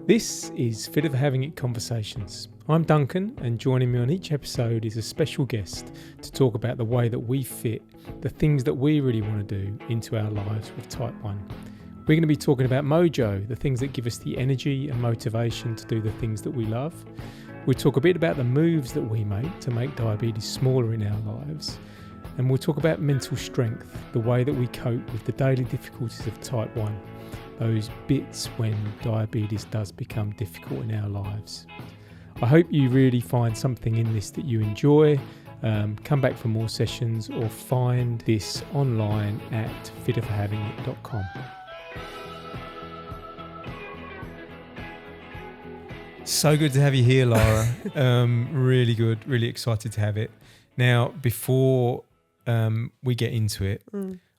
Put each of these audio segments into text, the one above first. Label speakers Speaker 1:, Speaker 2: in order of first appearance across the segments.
Speaker 1: This is Fitter for Having It Conversations. I'm Duncan, and joining me on each episode is a special guest to talk about the way that we fit the things that we really want to do into our lives with Type 1. We're going to be talking about mojo, the things that give us the energy and motivation to do the things that we love. We'll talk a bit about the moves that we make to make diabetes smaller in our lives. And we'll talk about mental strength, the way that we cope with the daily difficulties of Type 1. Those bits when diabetes does become difficult in our lives. I hope you really find something in this that you enjoy. Come back for more sessions or find this online at fitterforhavingit.com. So good to have you here, Lara. Really good, really excited to have it. Now, before we get into it,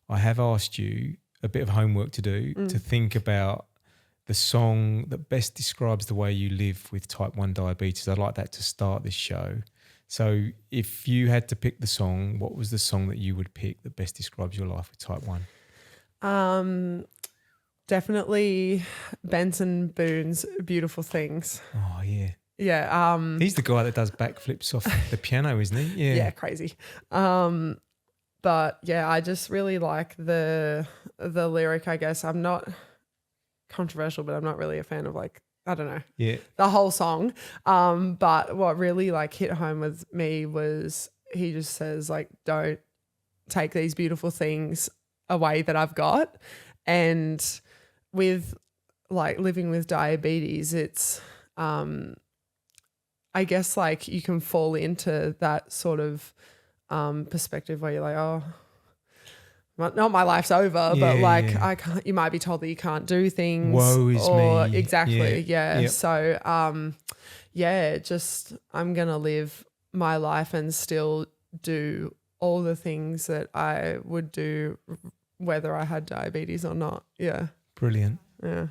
Speaker 1: I have asked you a bit of homework to do to think about the song that best describes the way you live with Type 1 diabetes. I'd like that to start this show. So if you had to pick the song, what was the song that you would pick that best describes your life with Type 1?
Speaker 2: Definitely Benson Boone's Beautiful Things.
Speaker 1: Oh, yeah.
Speaker 2: Yeah.
Speaker 1: He's the guy that does backflips off the piano, isn't he? Yeah.
Speaker 2: Yeah, crazy. But yeah, I just really like the lyric, I guess. I'm not controversial, but I'm not really a fan of the whole song. But what really hit home with me was he just says don't take these beautiful things away that I've got. And with living with diabetes, it's I guess you can fall into that sort of perspective where you're not my life's over, but I can't. You might be told that you can't do things.
Speaker 1: Woe is me.
Speaker 2: Exactly. Yeah.
Speaker 1: Yep.
Speaker 2: So just I'm gonna live my life and still do all the things that I would do whether I had diabetes or not. Yeah.
Speaker 1: Brilliant.
Speaker 2: Yeah.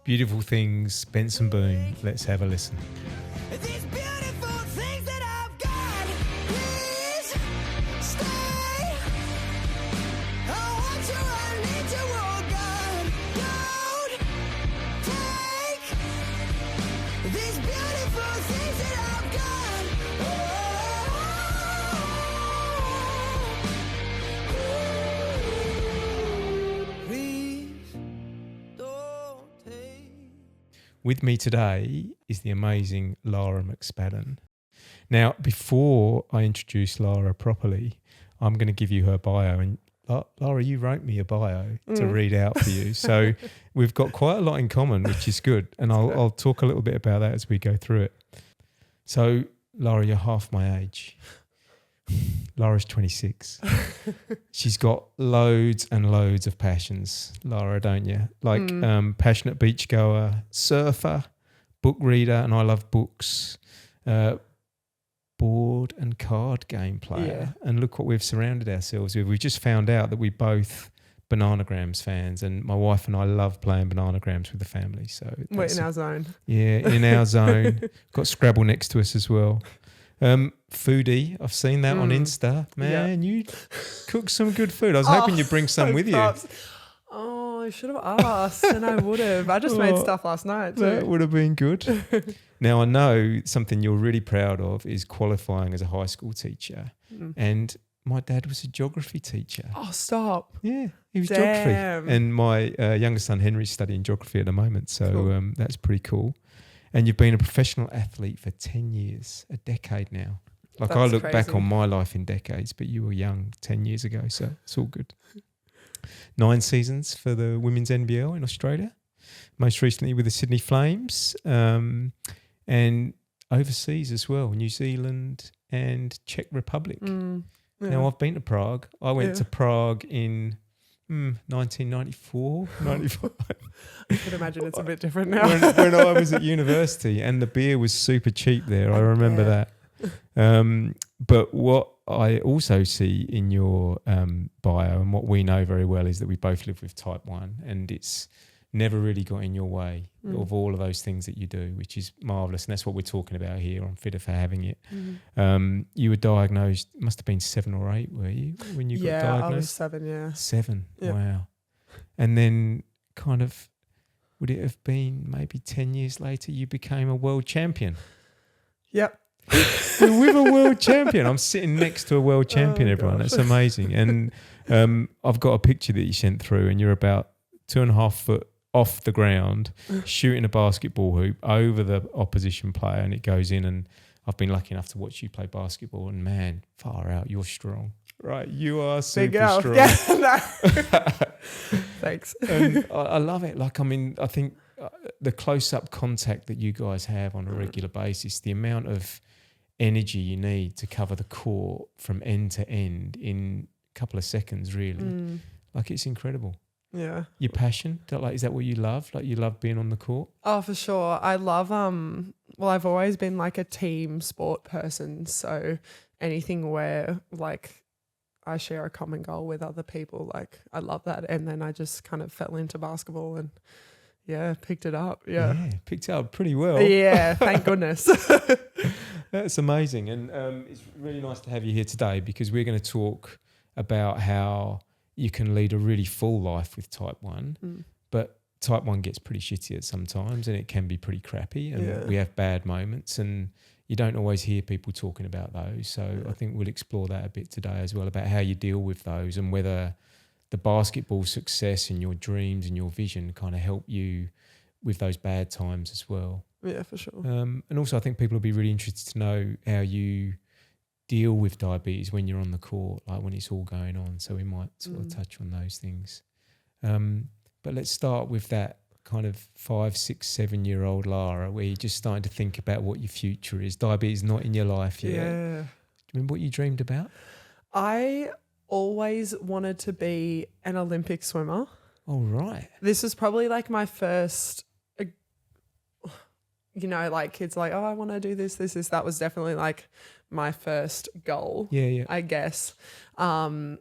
Speaker 1: Beautiful Things, Benson Boone. Let's have a listen.
Speaker 3: These beautiful things that I've got, please stay. I want you, I need you, oh God. Don't take these beautiful things that I've got. Please don't take.
Speaker 1: With me today is the amazing Lara McSpadden. Now, before I introduce Lara properly, I'm going to give you her bio. And Lara, you wrote me a bio to read out for you. So we've got quite a lot in common, which is good. And I'll talk a little bit about that as we go through it. So, Lara, you're half my age. Lara's 26. She's got loads and loads of passions, Lara, don't you? Passionate beachgoer, surfer, book reader, and I love books, board and card game player. Yeah. And look what we've surrounded ourselves with. We've just found out that we both Bananagrams fans, and my wife and I love playing Bananagrams with the family. So
Speaker 2: we're in our zone.
Speaker 1: Yeah, in our zone. Got Scrabble next to us as well. Foodie, I've seen that on Insta. Man, you cook some good food. I was hoping you'd bring some with you.
Speaker 2: Oh, I should have asked and I would have. I just made stuff last night too.
Speaker 1: That would have been good. Now, I know something you're really proud of is qualifying as a high school teacher. And my dad was a geography teacher.
Speaker 2: Oh, stop.
Speaker 1: Yeah, he was geography. And my youngest son, Henry's studying geography at the moment. So cool. That's pretty cool. And you've been a professional athlete for 10 years, a decade now.
Speaker 2: That's
Speaker 1: I look
Speaker 2: crazy.
Speaker 1: back on my life in decades, but you were young 10 years ago, so it's all good. 9 seasons for the Women's NBL in Australia, most recently with the Sydney Flames, and overseas as well, New Zealand and Czech Republic. Now, I've been to Prague. I went to Prague in 1994, 95.
Speaker 2: I could imagine it's a bit different now.
Speaker 1: when I was at university, and the beer was super cheap there. I remember that. But what I also see in your bio, and what we know very well, is that we both live with Type 1, and it's never really got in your way of all of those things that you do, which is marvellous. And that's what we're talking about here on Fitter for Having It. You were diagnosed, must have been 7 or 8, were you, when you got diagnosed?
Speaker 2: Yeah, I was 7, yeah.
Speaker 1: 7,
Speaker 2: Yep.
Speaker 1: wow. And then kind of would it have been maybe 10 years later you became a world champion?
Speaker 2: Yep.
Speaker 1: You're with a world champion. I'm sitting next to a world champion,
Speaker 2: Oh,
Speaker 1: everyone.
Speaker 2: gosh.
Speaker 1: That's amazing. And I've got a picture that you sent through, and you're about 2.5 foot off the ground shooting a basketball hoop over the opposition player, and it goes in. And I've been lucky enough to watch you play basketball, and man, far out, you're strong. Right, you are super
Speaker 2: Big girl.
Speaker 1: strong.
Speaker 2: Yeah, no. Thanks.
Speaker 1: And I love it. Like, I mean, I think the close-up contact that you guys have on a regular basis, the amount of energy you need to cover the court from end to end in a couple of seconds, really. Like, it's incredible.
Speaker 2: Yeah.
Speaker 1: Your passion, is that what you love? Like, you love being on the court?
Speaker 2: Oh, for sure. I love, well, I've always been like a team sport person. So anything where like I share a common goal with other people, like I love that. And then I just kind of fell into basketball and picked it up. Yeah.
Speaker 1: Picked it up pretty well.
Speaker 2: Yeah, thank goodness.
Speaker 1: That's amazing. And it's really nice to have you here today, because we're going to talk about how you can lead a really full life with type 1, but type 1 gets pretty shitty at sometimes, and it can be pretty crappy, and we have bad moments, and you don't always hear people talking about those. So I think we'll explore that a bit today as well, about how you deal with those, and whether the basketball success and your dreams and your vision kind of help you with those bad times as well.
Speaker 2: Yeah, for sure.
Speaker 1: And also I think people will be really interested to know how you deal with diabetes when you're on the court, like when it's all going on. So we might sort of touch on those things. But let's start with that kind of 5, 6, 7-year-old Lara, where you're just starting to think about what your future is. Diabetes not in your life yet.
Speaker 2: Yeah.
Speaker 1: Do you remember what you dreamed about?
Speaker 2: I always wanted to be an Olympic swimmer.
Speaker 1: Oh, right.
Speaker 2: This was probably like my first, like kids like, oh, I want to do this. That was definitely like my first goal, I guess. So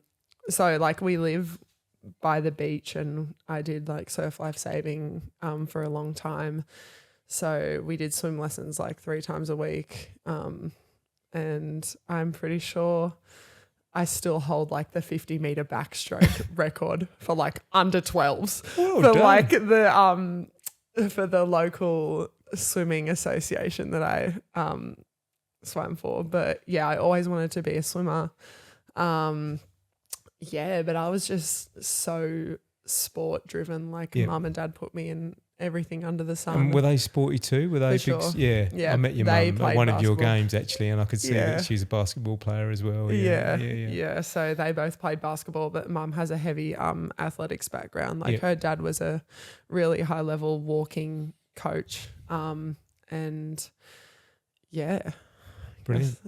Speaker 2: like we live by the beach, and I did like surf life saving for a long time. So we did swim lessons like 3 times a week. And I'm pretty sure I still hold like the 50-meter backstroke record for like under 12s like for the local swimming association that I swam for. But yeah, I always wanted to be a swimmer. But I was just so sport driven. Like mum and dad put me in everything under the sun.
Speaker 1: And were they sporty too? Were they
Speaker 2: For
Speaker 1: big?
Speaker 2: sure.
Speaker 1: Yeah. I met your mum at one of your
Speaker 2: basketball.
Speaker 1: games actually, and I could see that she's a basketball player as well.
Speaker 2: Yeah. So they both played basketball, but mum has a heavy athletics background. Like her dad was a really high level walking coach. And
Speaker 1: brilliant.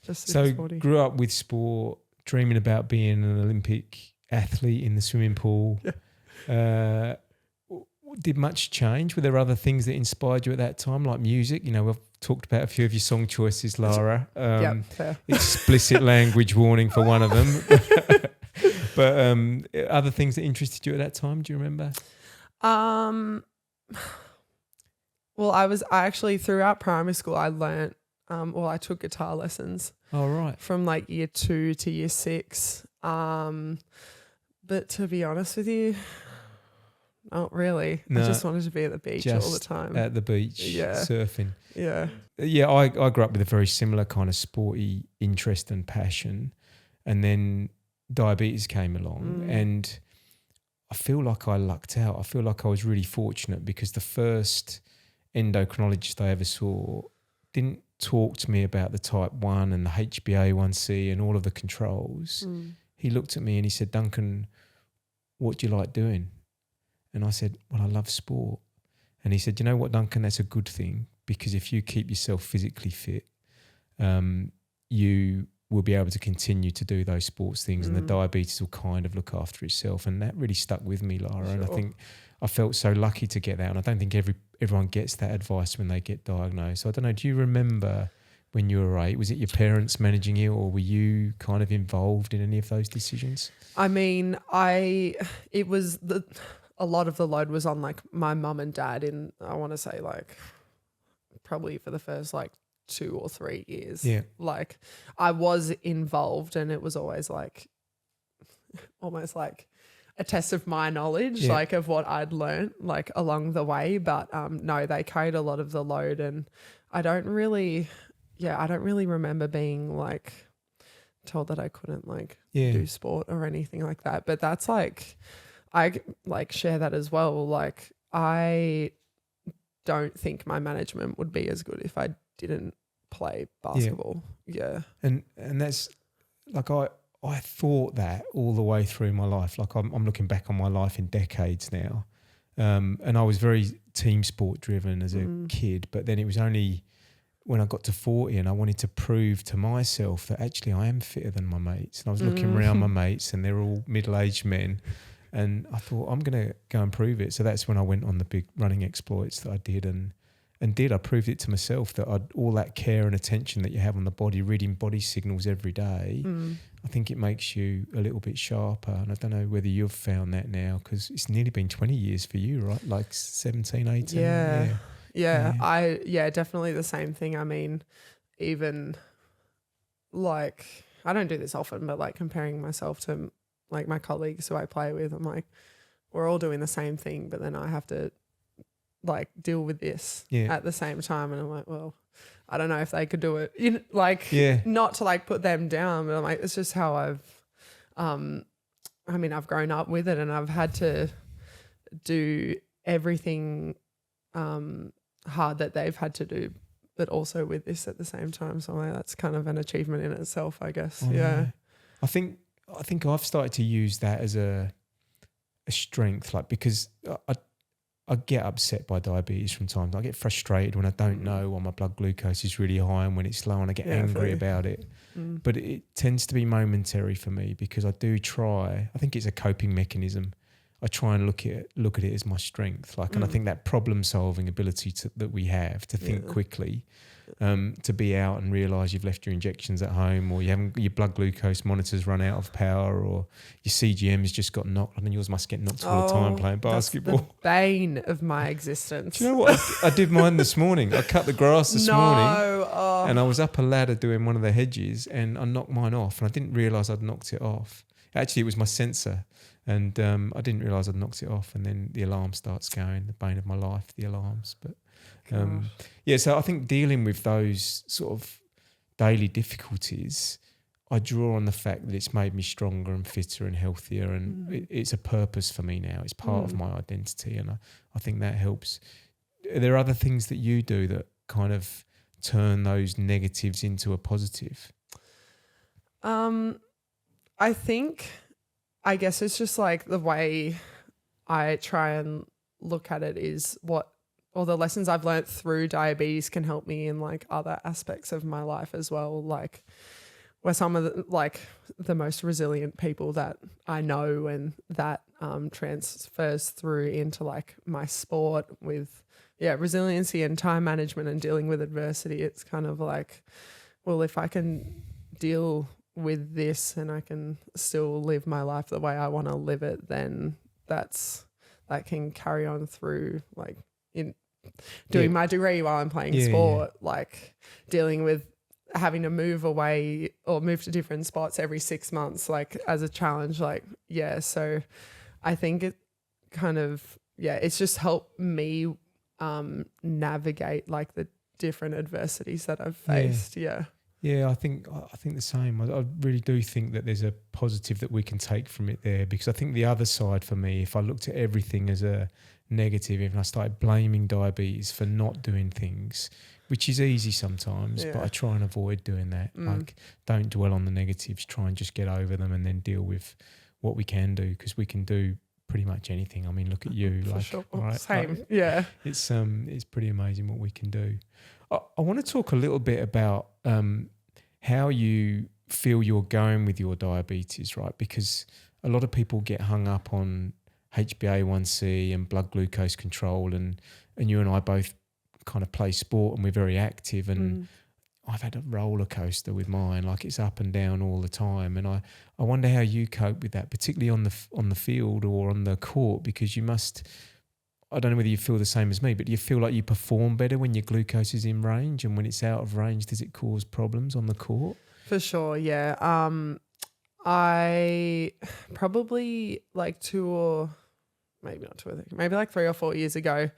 Speaker 2: Just
Speaker 1: so
Speaker 2: sporty.
Speaker 1: Grew up with sport, dreaming about being an Olympic athlete in the swimming pool. Did much change? Were there other things that inspired you at that time, like music? You know, we've talked about a few of your song choices, Lara.
Speaker 2: Fair.
Speaker 1: Explicit language warning for one of them. But other things that interested you at that time, do you remember?
Speaker 2: Well, I actually throughout primary school I learnt I took guitar lessons.
Speaker 1: Oh, right.
Speaker 2: From like year 2 to year 6. But to be honest with you, not really.
Speaker 1: No,
Speaker 2: I just wanted to be at the beach all the time.
Speaker 1: At the beach, surfing.
Speaker 2: Yeah.
Speaker 1: Yeah, I grew up with a very similar kind of sporty interest and passion. And then diabetes came along and I feel like I lucked out. I feel like I was really fortunate, because the first endocrinologist I ever saw didn't talk to me about the type 1 and the HbA1c and all of the controls. He looked at me and he said, Duncan, what do you like doing? And I said, well, I love sport. And he said, you know what, Duncan, that's a good thing, because if you keep yourself physically fit, you will be able to continue to do those sports things and the diabetes will kind of look after itself. And that really stuck with me, Lara. Sure. And I think I felt so lucky to get that. And I don't think everyone gets that advice when they get diagnosed. So I don't know, do you remember when you were 8, was it your parents managing it, or were you kind of involved in any of those decisions?
Speaker 2: I mean, it was a lot of the load was on like my mum and dad in, I want to say like probably for the first like 2 or 3 years.
Speaker 1: Yeah.
Speaker 2: Like I was involved, and it was always like almost like a test of my knowledge, like of what I'd learned like along the way. But no, they carried a lot of the load, and I don't really remember being like told that I couldn't like do sport or anything like that. But that's like, I like share that as well. Like I don't think my management would be as good if I didn't play basketball. Yeah.
Speaker 1: And that's like, I thought that all the way through my life. Like I'm looking back on my life in decades now. And I was very team sport driven as a kid, but then it was only when I got to 40 and I wanted to prove to myself that actually I am fitter than my mates. And I was looking around my mates and they're all middle-aged men. And I thought, I'm going to go and prove it. So that's when I went on the big running exploits that I did I proved it to myself that all that care and attention that you have on the body, reading body signals every day, I think it makes you a little bit sharper. And I don't know whether you've found that now, because it's nearly been 20 years for you, right? Like 17, 18.
Speaker 2: Yeah. Definitely the same thing. I mean, even like, I don't do this often, but like comparing myself to like my colleagues who I play with, I'm like, we're all doing the same thing, but then I have to like deal with this at the same time. And I'm like, well, I don't know if they could do it. Not to like put them down, but I'm like, it's just how I've grown up with it, and I've had to do everything hard that they've had to do, but also with this at the same time. So like, that's kind of an achievement in itself, I guess.
Speaker 1: I think I've started to use that as a strength, like, because I get upset by diabetes from time. I get frustrated when I don't know when my blood glucose is really high and when it's low, and I get angry about it. But it tends to be momentary for me, because I do try. I think it's a coping mechanism. I try and look at it as my strength, like, and I think that problem solving ability that we have to think quickly, to be out and realise you've left your injections at home, or your blood glucose monitors run out of power, or your CGM's just got knocked. I mean, yours must get knocked all the time playing basketball.
Speaker 2: That's the bane of my existence.
Speaker 1: Do you know what? I did mine this morning. I cut the grass this morning, and I was up a ladder doing one of the hedges, and I knocked mine off, and I didn't realise I'd knocked it off. Actually, it was my sensor. And I didn't realise I'd knocked it off, and then the alarm starts going, the bane of my life, the alarms. But so I think dealing with those sort of daily difficulties, I draw on the fact that it's made me stronger and fitter and healthier, and it's a purpose for me now. It's part of my identity, and I think that helps. Are there other things that you do that kind of turn those negatives into a positive?
Speaker 2: I guess it's just like the way I try and look at it is all the lessons I've learnt through diabetes can help me in like other aspects of my life as well. Like we're some of the most resilient people that I know, and that transfers through into like my sport with resiliency and time management and dealing with adversity. It's kind of like, well, if I can deal with this and I can still live my life the way I want to live it, then that can carry on through like in doing my degree while I'm playing sport, like dealing with having to move away or move to different spots every 6 months, like as a challenge, so I think it kind of, it's just helped me navigate like the different adversities that I've faced.
Speaker 1: Yeah, I think the same. I really do think that there's a positive that we can take from it there, because I think the other side for me, if I looked at everything as a negative, if I started blaming diabetes for not doing things, which is easy sometimes, but I try and avoid doing that. Like, don't dwell on the negatives, try and just get over them and then deal with what we can do, because we can do pretty much anything. I mean, look at you.
Speaker 2: For sure.
Speaker 1: Right?
Speaker 2: Same,
Speaker 1: It's pretty amazing what we can do. I want to talk a little bit about how you feel you're going with your diabetes, right? Because a lot of people get hung up on HbA1c and blood glucose control, and you and I both kind of play sport and we're very active, and I've had a roller coaster with mine, like it's up and down all the time, and I wonder how you cope with that, particularly on the field or on the court, because you must. I don't know whether you feel the same as me, but do you feel like you perform better when your glucose is in range, and when it's out of range, does it cause problems on the court?
Speaker 2: For sure, yeah. I probably like maybe not 2 or 3, maybe like 3 or 4 years ago,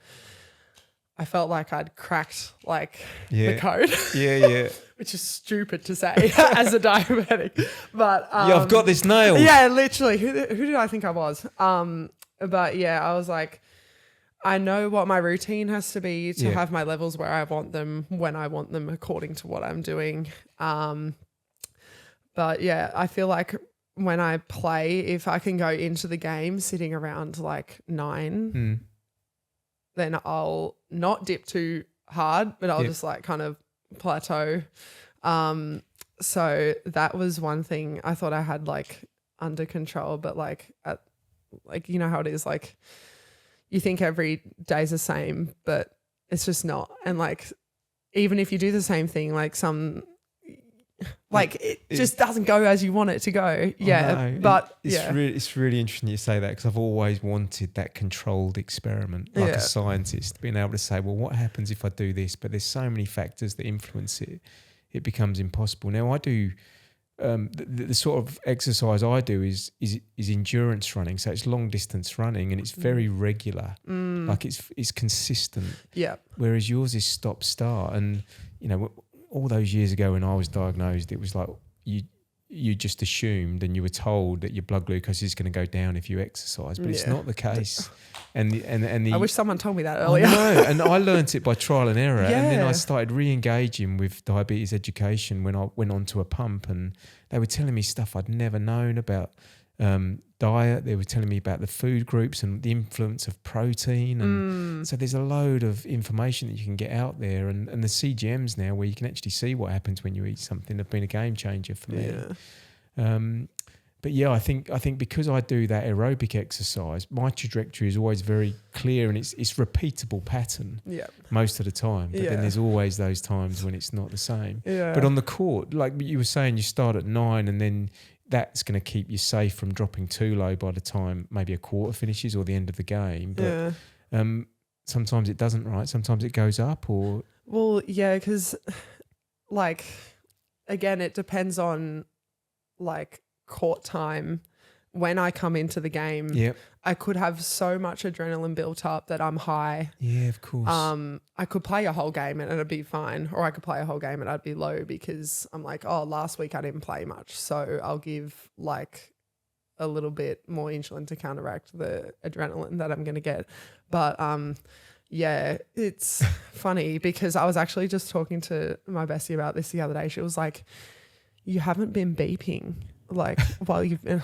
Speaker 2: I felt like I'd cracked like the code.
Speaker 1: Yeah.
Speaker 2: Which is stupid to say as a diabetic. But
Speaker 1: I've got this nailed.
Speaker 2: Yeah, literally. Who did I think I was? But yeah, I was like, I know what my routine has to be to have my levels where I want them, when I want them, according to what I'm doing. But yeah, I feel like when I play, if I can go into the game sitting around like 9, then I'll not dip too hard, but I'll just like kind of plateau. So that was one thing I thought I had like under control, but like you know how it is, like you think every day's the same, but it's just not. And like even if you do the same thing, like it just doesn't go as you want it to go. Yeah, but
Speaker 1: it's really interesting you say that, because I've always wanted that controlled experiment, like a scientist, being able to say, well, what happens if I do this? But there's so many factors that influence it. It becomes impossible. Now I do the sort of exercise I do is endurance running, so it's long distance running, and it's very regular, like it's consistent.
Speaker 2: Yeah.
Speaker 1: Whereas yours is stop start, and you know, all those years ago when I was diagnosed, it was like you just assumed and you were told that your blood glucose is going to go down if you exercise, but it's not the case. And
Speaker 2: I wish someone told me that earlier.
Speaker 1: No, and I learnt it by trial and error, and then I started re-engaging with diabetes education when I went onto a pump, and they were telling me stuff I'd never known about diet. They were telling me about the food groups and the influence of protein, and so there's a load of information that you can get out there, and the CGMs now where you can actually see what happens when you eat something have been a game changer for me. But yeah, I think because I do that aerobic exercise, my trajectory is always very clear, and it's repeatable pattern most of the time. But then there's always those times when it's not the same. But on the court, like you were saying, you start at 9, and then that's going to keep you safe from dropping too low by the time maybe a quarter finishes or the end of the game. But sometimes it doesn't, right? Sometimes it goes up, or...
Speaker 2: Well, yeah, because like, again, it depends on like court time. When I come into the game, I could have so much adrenaline built up that I'm high.
Speaker 1: Yeah, of course.
Speaker 2: I could play a whole game and it'd be fine, or I could play a whole game and I'd be low because I'm like, oh, last week I didn't play much, so I'll give like a little bit more insulin to counteract the adrenaline that I'm going to get. But yeah, it's funny because I was actually just talking to my bestie about this the other day. She was like, you haven't been beeping like while you've been...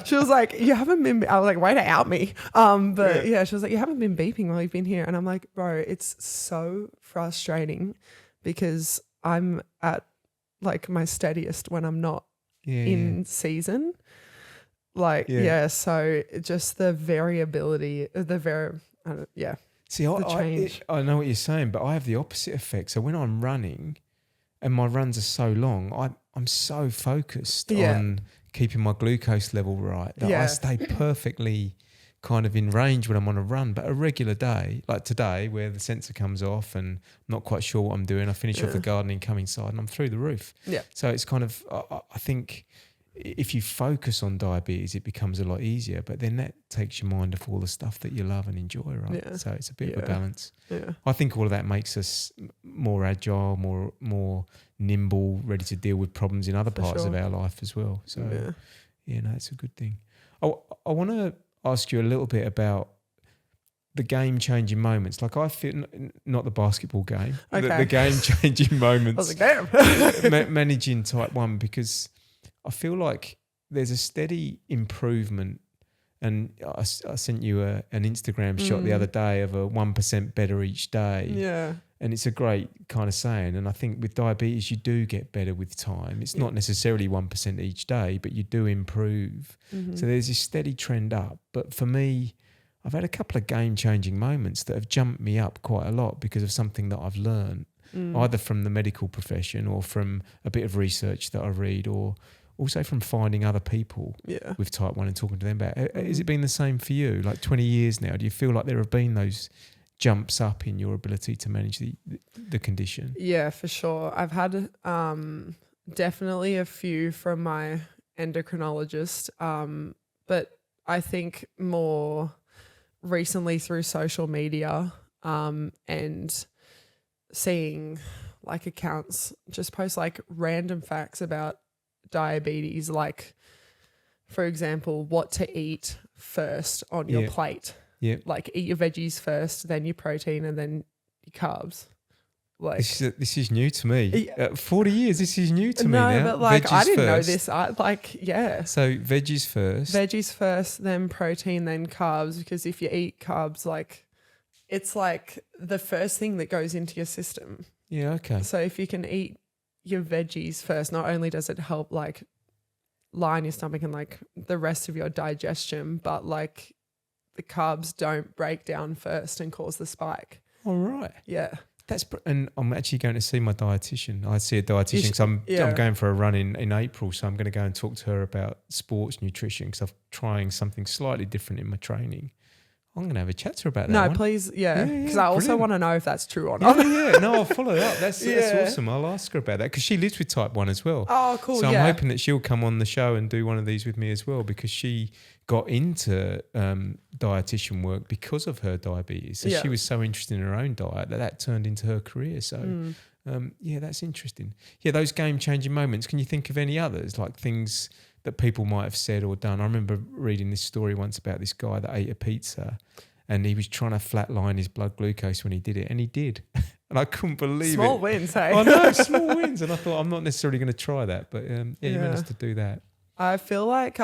Speaker 2: She was like, you haven't been... I was like, way to out me. But yeah, she was like, you haven't been beeping while you've been here. And I'm like, bro, it's so frustrating because I'm at like my steadiest when I'm not in season. Like, so just the variability, See,
Speaker 1: I know what you're saying, but I have the opposite effect. So when I'm running and my runs are so long, I'm so focused on keeping my glucose level right that I stay perfectly kind of in range when I'm on a run. But a regular day, like today, where the sensor comes off and I'm not quite sure what I'm doing, I finish off the gardening, come inside, and I'm through the roof. Yeah. So it's kind of, I think if you focus on diabetes, it becomes a lot easier, but then that takes your mind off all the stuff that you love and enjoy, right? Yeah. So it's a bit of a balance. Yeah. I think all of that makes us more agile, more nimble, ready to deal with problems in other parts of our life as well. So it's a good thing. I want to ask you a little bit about the game-changing moments. Like I feel, not the basketball game, the game-changing moments.
Speaker 2: I was like, damn.
Speaker 1: Managing type 1, because I feel like there's a steady improvement, and I sent you an Instagram shot the other day of a 1% better each day. Yeah. And it's a great kind of saying. And I think with diabetes, you do get better with time. It's not necessarily 1% each day, but you do improve. Mm-hmm. So there's this steady trend up. But for me, I've had a couple of game-changing moments that have jumped me up quite a lot because of something that I've learned, either from the medical profession or from a bit of research that I read, or also from finding other people with type 1 and talking to them about it. Has it been the same for you? Like 20 years now, do you feel like there have been those jumps up in your ability to manage the condition?
Speaker 2: Yeah, for sure. I've had definitely a few from my endocrinologist. But I think more recently through social media and seeing like accounts just post like random facts about diabetes, like for example, what to eat first on your plate.
Speaker 1: Yeah.
Speaker 2: Like eat your veggies first, then your protein, and then your carbs. Like
Speaker 1: this is new to me. 40 years, this is new to me now.
Speaker 2: No, but like
Speaker 1: veggies
Speaker 2: I didn't know
Speaker 1: first.
Speaker 2: this.
Speaker 1: So veggies first.
Speaker 2: Veggies first, then protein, then carbs. Because if you eat carbs, like it's like the first thing that goes into your system.
Speaker 1: Yeah, okay.
Speaker 2: So if you can eat your veggies first, not only does it help like line your stomach and like the rest of your digestion, but like the carbs don't break down first and cause the spike.
Speaker 1: All right.
Speaker 2: Yeah.
Speaker 1: And I'm actually going to see my dietitian. I see a dietitian because I'm going for a run in April, so I'm going to go and talk to her about sports nutrition because I'm trying something slightly different in my training. I'm going to have a chat to her about that.
Speaker 2: No,
Speaker 1: one.
Speaker 2: please, because I also want to know if that's true or not.
Speaker 1: No, I'll follow that up. That's awesome. I'll ask her about that because she lives with type 1 as well.
Speaker 2: Oh, cool.
Speaker 1: So I'm hoping that she'll come on the show and do one of these with me as well because she got into dietitian work because of her diabetes. So she was so interested in her own diet that turned into her career. So that's interesting. Yeah, those game-changing moments. Can you think of any others, like things that people might have said or done? I remember reading this story once about this guy that ate a pizza and he was trying to flatline his blood glucose when he did it, and he did. And I couldn't believe it.
Speaker 2: Small wins, hey?
Speaker 1: I know, small wins. And I thought, I'm not necessarily going to try that, but he managed to do that.
Speaker 2: I feel like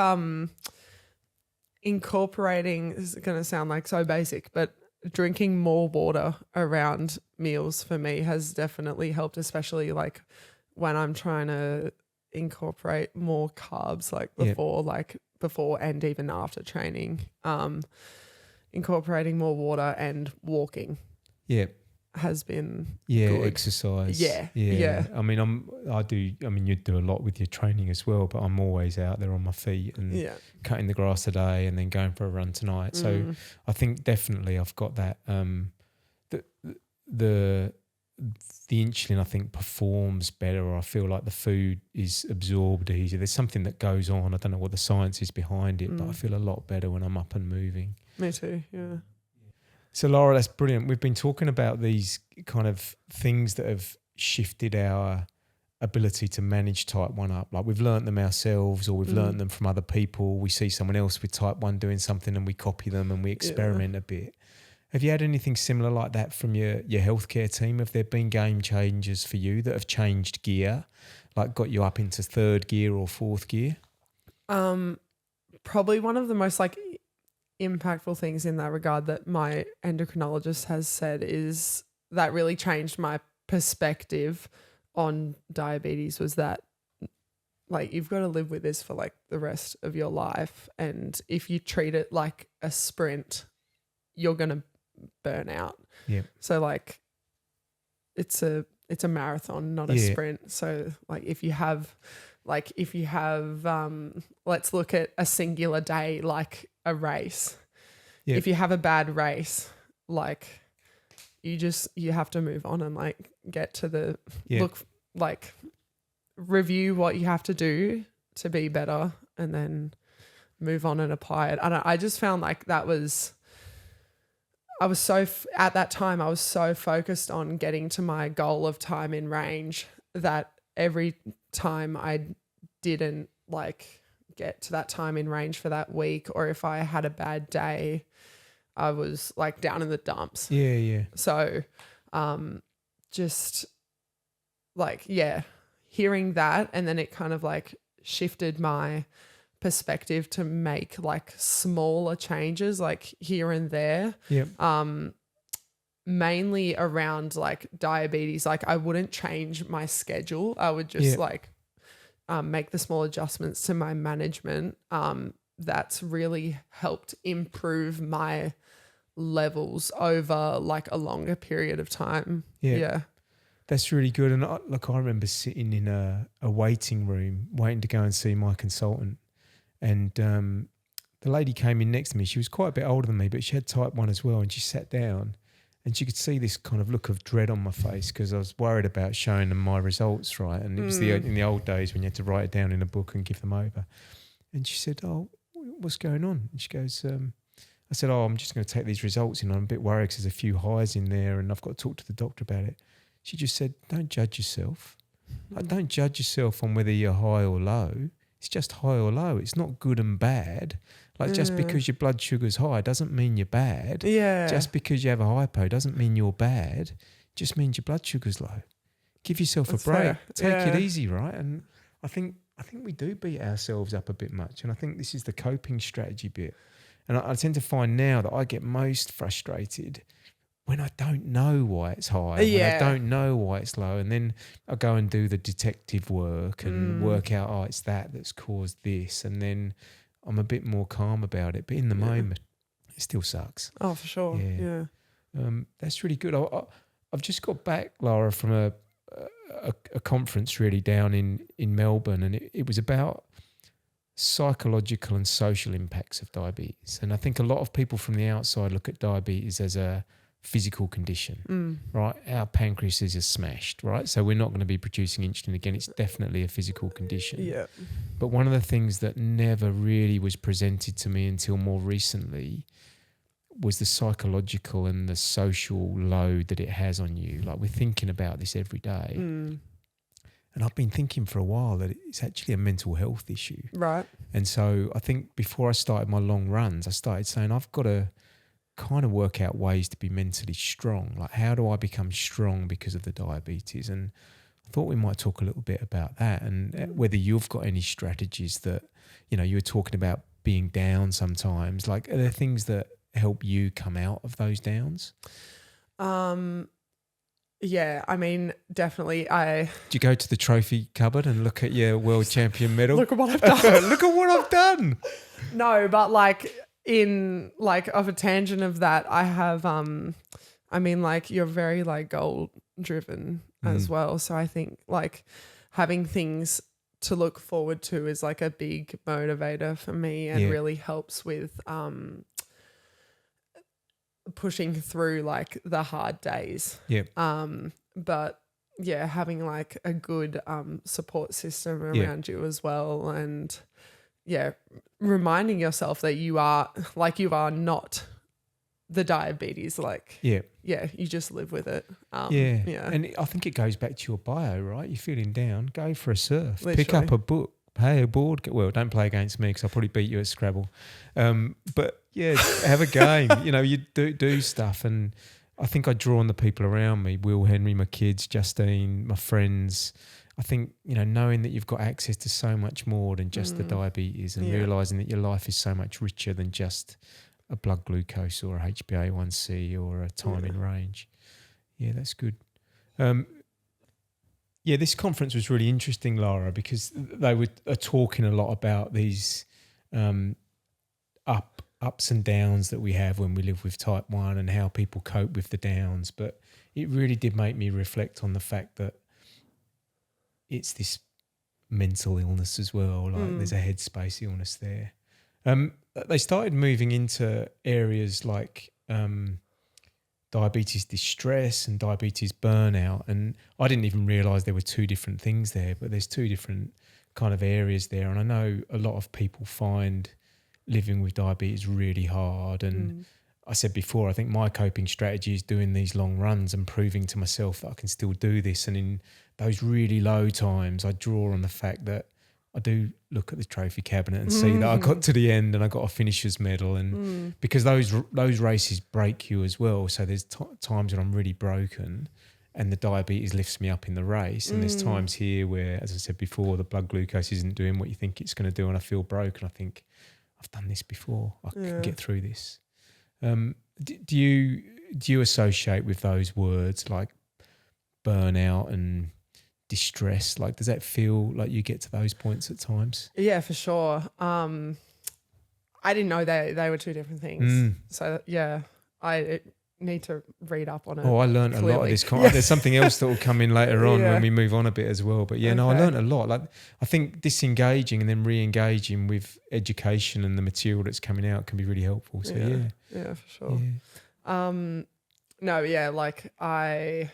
Speaker 2: incorporating, this is going to sound like so basic, but drinking more water around meals for me has definitely helped, especially like when I'm trying to incorporate more carbs like before and even after training. Incorporating more water and walking has been good.
Speaker 1: Exercise.
Speaker 2: Yeah.
Speaker 1: I mean, you do a lot with your training as well, but I'm always out there on my feet and cutting the grass today and then going for a run tonight. So I think definitely I've got that. The insulin, I think, performs better, or I feel like the food is absorbed easier. There's something that goes on. I don't know what the science is behind it, but I feel a lot better when I'm up and moving.
Speaker 2: Me too, yeah.
Speaker 1: So, Lara, that's brilliant. We've been talking about these kind of things that have shifted our ability to manage type 1 up. Like we've learnt them ourselves or we've learnt them from other people. We see someone else with type 1 doing something and we copy them and we experiment a bit. Have you had anything similar like that from your healthcare team? Have there been game changers for you that have changed gear, like got you up into third gear or fourth gear?
Speaker 2: Probably one of the most like impactful things in that regard that my endocrinologist has said is that really changed my perspective on diabetes was that like you've got to live with this for like the rest of your life, and if you treat it like a sprint, you're going to burn out.
Speaker 1: Yeah.
Speaker 2: So like it's a marathon, not a sprint. So like if you have let's look at a singular day like a race. Yeah. If you have a bad race, like you have to move on and like get to the look, like review what you have to do to be better and then move on and apply it. I just found like that was at that time I was so focused on getting to my goal of time in range that every time I didn't like get to that time in range for that week, or if I had a bad day, I was like down in the dumps.
Speaker 1: Yeah.
Speaker 2: So just like, hearing that, and then it kind of like shifted my perspective to make like smaller changes like here and there. Mainly around like diabetes. Like I wouldn't change my schedule. I would just make the small adjustments to my management. That's really helped improve my levels over like a longer period of time. Yeah.
Speaker 1: That's really good. And I remember sitting in a waiting room waiting to go and see my consultant. And the lady came in next to me. She was quite a bit older than me, but she had type 1 as well. And she sat down And she could see this kind of look of dread on my face because I was worried about showing them my results, right? And it was in the old days when you had to write it down in a book and give them over. And she said, "Oh, what's going on?" And she goes, I said, "Oh, I'm just going to take these results in. I'm a bit worried because there's a few highs in there and I've got to talk to the doctor about it." She just said, "Don't judge yourself. Like, don't judge yourself on whether you're high or low. It's just high or low. It's not good and bad. Like, just because your blood sugar's high doesn't mean you're bad.
Speaker 2: Yeah.
Speaker 1: Just because you have a hypo doesn't mean you're bad. It just means your blood sugar's low. Give yourself
Speaker 2: That's
Speaker 1: a break.
Speaker 2: fair.
Speaker 1: Take it easy, right?" And I think we do beat ourselves up a bit much. And I think this is the coping strategy bit. And I tend to find now that I get most frustrated when I don't know why it's high, when I don't know why it's low, and then I go and do the detective work and work out, oh, it's that's caused this, and then I'm a bit more calm about it. But in the moment, it still sucks.
Speaker 2: Oh, for sure. Yeah.
Speaker 1: That's really good. I've just got back, Lara, from a conference really down in Melbourne, and it was about psychological and social impacts of diabetes. And I think a lot of people from the outside look at diabetes as a physical condition, right? Our pancreases are smashed, right? So we're not going to be producing insulin again. It's definitely a physical condition.
Speaker 2: Yeah.
Speaker 1: But one of the things that never really was presented to me until more recently was the psychological and the social load that it has on you. Like, we're thinking about this every day. And I've been thinking for a while that it's actually a mental health issue.
Speaker 2: Right.
Speaker 1: And so I think before I started my long runs, I started saying I've got to kind of work out ways to be mentally strong. Like, how do I become strong because of the diabetes? And I thought we might talk a little bit about that, and whether you've got any strategies that, you know, you were talking about being down sometimes. Like, are there things that help you come out of those downs?
Speaker 2: Yeah, I mean, definitely.
Speaker 1: Do you go to the trophy cupboard and look at your world champion medal?
Speaker 2: Look at what I've done.
Speaker 1: Look at what I've done.
Speaker 2: No, but like, in like, of a tangent of that, I have I mean, like, you're very like goal driven as well. So I think like having things to look forward to is like a big motivator for me, and really helps with pushing through like the hard days. But yeah, having like a good support system around you as well, and reminding yourself that you are not the diabetes, like you just live with it.
Speaker 1: And I think it goes back to your bio, right? You're feeling down, go for a surf.
Speaker 2: Literally.
Speaker 1: Pick up a book, play a board. Well, don't play against me because I'll probably beat you at Scrabble. But yeah, have a game. You know, you do stuff. And I think I draw on the people around me, Will, Henry, my kids, Justine, my friends. I think, you know, knowing that you've got access to so much more than just the diabetes, and realising that your life is so much richer than just a blood glucose or a HbA1c or a time in range. Yeah, that's good. This conference was really interesting, Lara, because they are talking a lot about these ups and downs that we have when we live with type 1 and how people cope with the downs. But it really did make me reflect on the fact that it's this mental illness as well. Like, there's a headspace illness there. They started moving into areas like diabetes distress and diabetes burnout. And I didn't even realise there were two different things there, but there's two different kind of areas there. And I know a lot of people find living with diabetes really hard. And I said before, I think my coping strategy is doing these long runs and proving to myself that I can still do this. And in those really low times, I draw on the fact that I do look at the trophy cabinet and see that I got to the end and I got a finisher's medal. And because those races break you as well. So there's times when I'm really broken and the diabetes lifts me up in the race. And there's times here where, as I said before, the blood glucose isn't doing what you think it's going to do and I feel broken. I think, I've done this before. I can get through this. Do you associate with those words like burnout and distress? Like, does that feel like you get to those points at times?
Speaker 2: Yeah, for sure. I didn't know they were two different things. So yeah, I need to read up on it.
Speaker 1: Oh, I learned a lot of this. There's something else that will come in later on when we move on a bit as well. But I learned a lot. Like, I think disengaging and then re-engaging with education and the material that's coming out can be really helpful. So yeah,
Speaker 2: for sure. No, yeah, like I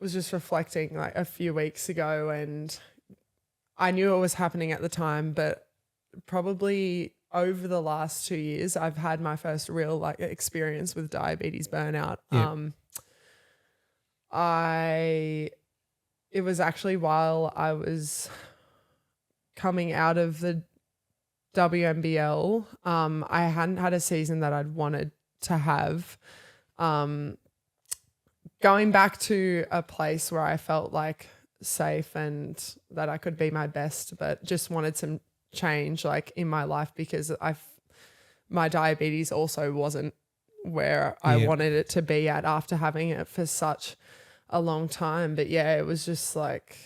Speaker 2: was just reflecting like a few weeks ago, and I knew it was happening at the time, but probably over the last 2 years, I've had my first real like experience with diabetes burnout.
Speaker 1: Yeah.
Speaker 2: It was actually while I was coming out of the WNBL. I hadn't had a season that I'd wanted to have. Going back to a place where I felt like safe and that I could be my best, but just wanted some change like in my life because my diabetes also wasn't where I wanted it to be at after having it for such a long time. But yeah, it was just like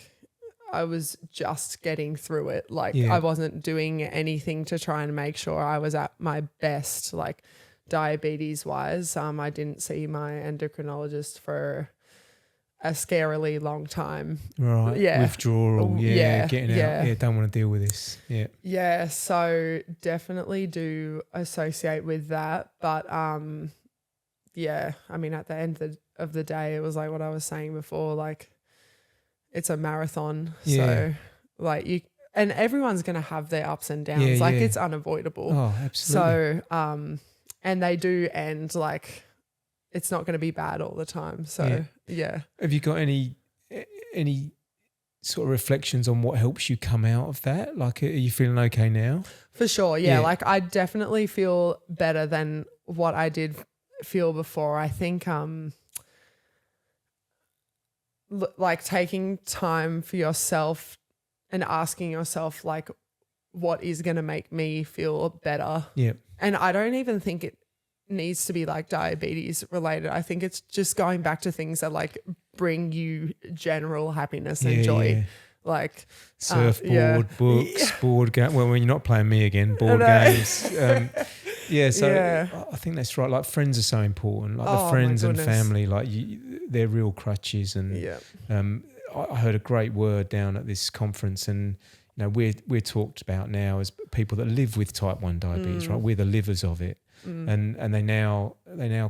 Speaker 2: I was just getting through it. Like I wasn't doing anything to try and make sure I was at my best, like diabetes wise. I didn't see my endocrinologist for a scarily long time.
Speaker 1: Right.
Speaker 2: Yeah.
Speaker 1: Withdrawal. Yeah. Getting out. Yeah. Don't want to deal with this. Yeah.
Speaker 2: Yeah. So definitely do associate with that. But yeah, I mean, at the end of the day, it was like what I was saying before, like it's a marathon.
Speaker 1: Yeah.
Speaker 2: So like and everyone's going to have their ups and downs.
Speaker 1: Yeah,
Speaker 2: like
Speaker 1: yeah.
Speaker 2: it's unavoidable.
Speaker 1: Oh, absolutely.
Speaker 2: So, and they do end like it's not going to be bad all the time. So yeah.
Speaker 1: Have you got any sort of reflections on what helps you come out of that? Like, are you feeling okay now?
Speaker 2: For sure. Yeah. Like I definitely feel better than what I did feel before. I think, like taking time for yourself and asking yourself like, what is going to make me feel better?
Speaker 1: Yeah.
Speaker 2: And I don't even think it needs to be like diabetes related. I think it's just going back to things that like bring you general happiness and joy.
Speaker 1: Yeah.
Speaker 2: Like
Speaker 1: surfboard, books, board game. Well, when you're not playing me again, board games. So I think that's right. Like friends are so important. Like the friends and family, like they're real crutches. And I heard a great word down at this conference, and you know we're talked about now as people that live with type 1 diabetes, right? We're the livers of it. And they now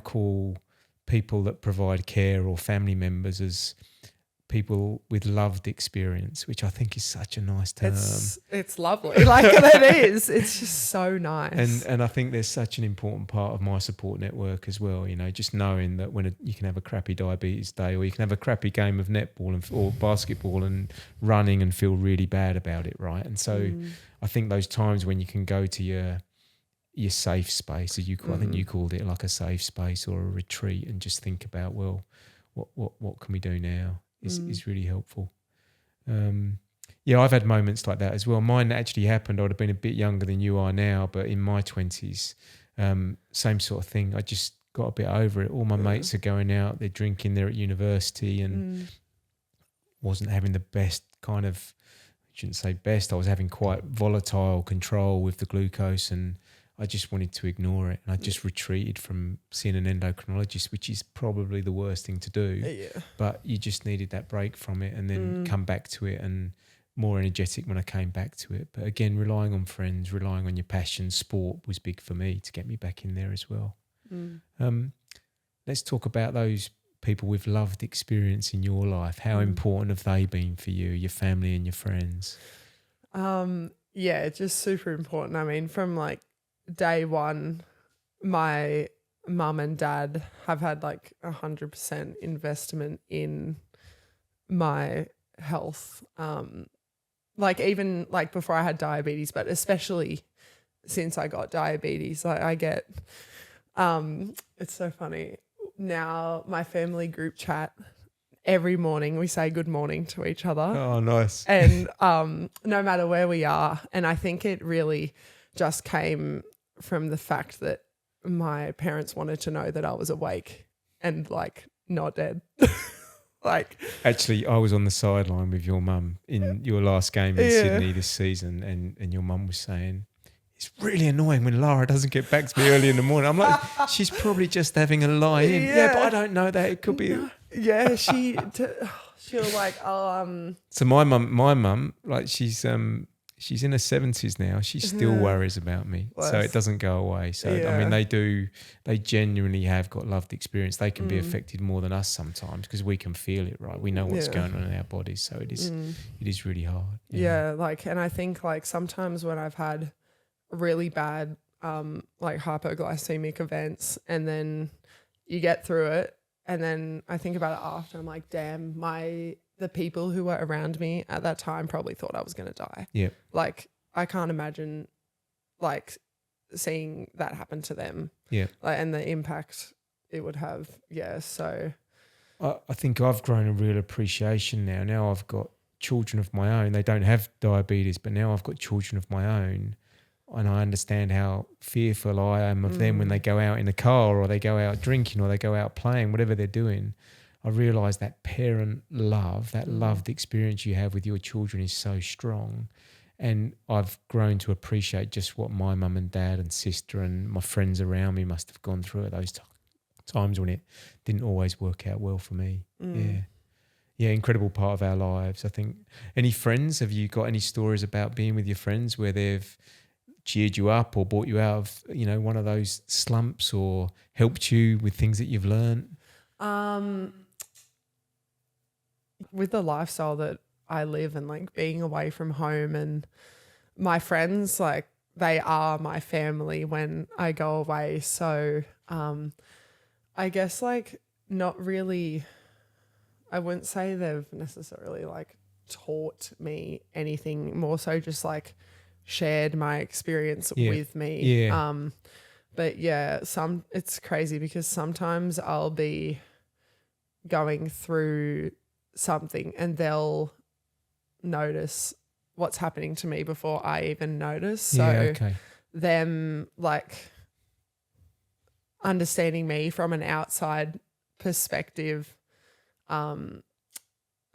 Speaker 1: call people that provide care or family members as people with loved experience, which I think is such a nice term.
Speaker 2: It's lovely. Like it is. It's just so nice.
Speaker 1: And I think there's such an important part of my support network as well. You know, just knowing that when you can have a crappy diabetes day, or you can have a crappy game of netball or basketball and running and feel really bad about it, right? And so I think those times when you can go to your safe space, I think you called it like a safe space or a retreat, and just think about, well, what can we do now is really helpful. I've had moments like that as well. Mine actually happened, I would have been a bit younger than you are now, but in my 20s, same sort of thing. I just got a bit over it. All my mates are going out, they're drinking, they're at university, and wasn't having the best kind of, I shouldn't say best, I was having quite volatile control with the glucose, and I just wanted to ignore it, and I just retreated from seeing an endocrinologist, which is probably the worst thing to do. Yeah. But you just needed that break from it, and then come back to it, and more energetic when I came back to it. But again, relying on friends, relying on your passion, sport was big for me to get me back in there as well. Let's talk about those people with loved experience in your life. How important have they been for you, your family and your friends?
Speaker 2: Yeah, just super important. I mean, from like day one, my mum and dad have had like 100% investment in my health. Like even like before I had diabetes, but especially since I got diabetes, like I get, it's so funny. Now my family group chat, every morning we say good morning to each other.
Speaker 1: Oh, nice.
Speaker 2: And no matter where we are. And I think it really just came from the fact that my parents wanted to know that I was awake and like not dead. Like,
Speaker 1: actually, I was on the sideline with your mum in your last game in Sydney this season, and your mum was saying, it's really annoying when Lara doesn't get back to me early in the morning. I'm like, she's probably just having a lie in. Yeah, but I don't know that. It could be.
Speaker 2: Yeah, she'll like,
Speaker 1: So my mum, like she's she's in her 70s now. She still worries about me. So it doesn't go away. So, I mean, they genuinely have got loved experience. They can be affected more than us sometimes because we can feel it, right? We know what's going on in our bodies. So it is really hard.
Speaker 2: Yeah. And I think like sometimes when I've had really bad like hypoglycemic events and then you get through it and then I think about it after, I'm like, damn, the people who were around me at that time probably thought I was going to die.
Speaker 1: Yeah.
Speaker 2: Like I can't imagine like seeing that happen to them.
Speaker 1: Yeah.
Speaker 2: Like, and the impact it would have. Yeah. So
Speaker 1: I think I've grown a real appreciation now. Now I've got children of my own. They don't have diabetes, but now I've got children of my own. And I understand how fearful I am of them when they go out in the car or they go out drinking or they go out playing, whatever they're doing. I realise that parent love, that loved experience you have with your children is so strong. And I've grown to appreciate just what my mum and dad and sister and my friends around me must have gone through at those times when it didn't always work out well for me. Yeah, incredible part of our lives. I think, any friends, have you got any stories about being with your friends where they've cheered you up or brought you out of, one of those slumps or helped you with things that you've learned?
Speaker 2: With the lifestyle that I live and like being away from home and my friends, like they are my family when I go away. So I guess like not really, I wouldn't say they've necessarily like taught me anything, more so just like shared my experience with me.
Speaker 1: Yeah.
Speaker 2: But yeah, it's crazy because sometimes I'll be going through something and they'll notice what's happening to me before I even notice. So them like understanding me from an outside perspective,